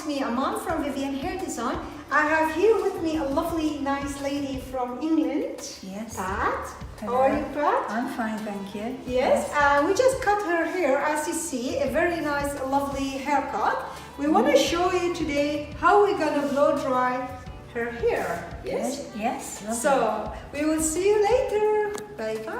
it's me, Aman from Vivian Hair Design. I have here with me a lovely, nice lady from England. Yes. Pat. Hello. How are you, Pat? I'm fine, thank you. Yes. We just cut her hair, as you see, a very nice, lovely haircut. We want to show you today how we're gonna blow dry her hair. Yes. Yes. Lovely. So we will see you later. Bye bye.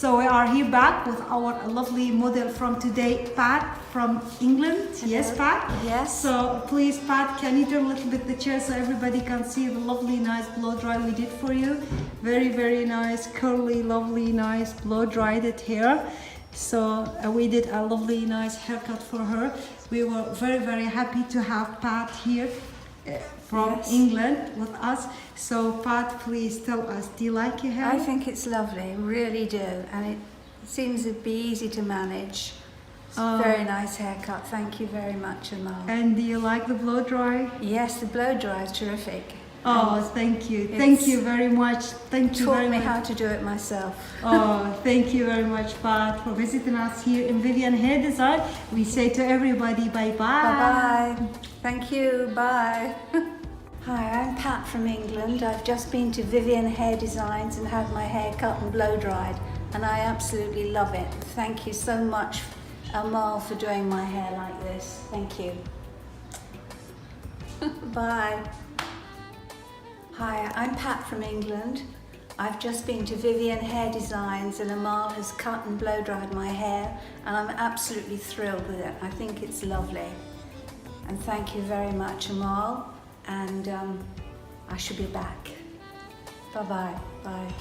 So we are here back with our lovely model from today, Pat from England. Hello. Yes, Pat? Yes. So please, Pat, can you turn a little bit the chair so everybody can see the lovely, nice blow dry we did for you? Very, very nice, curly, lovely, nice blow dried hair. So we did a lovely, nice haircut for her. We were very, very happy to have Pat here from Yes. England with us. So Pat, please tell us, do you like your hair? I think it's lovely, really do, and it seems to be easy to manage. It's a very nice haircut. Thank you very much, Amal. And do you like the blow dry? Yes, the blow dry is terrific. Oh, thank you. Thank you very much. Thank you Taught very me much. how to do it myself. Oh, thank you very much, Pat, for visiting us here in Vivian Hair Design. We say to everybody bye-bye. Bye-bye. Thank you. Bye. Hi, I'm Pat from England. I've just been to Vivian Hair Designs and had my hair cut and blow dried, and I absolutely love it. Thank you so much, Amal, for doing my hair like this. Thank you. Bye. Hi, I'm Pat from England. I've just been to Vivian Hair Designs and Amal has cut and blow dried my hair, and I'm absolutely thrilled with it. I think it's lovely. And thank you very much, Amal, and I shall be back. Bye-bye. Bye.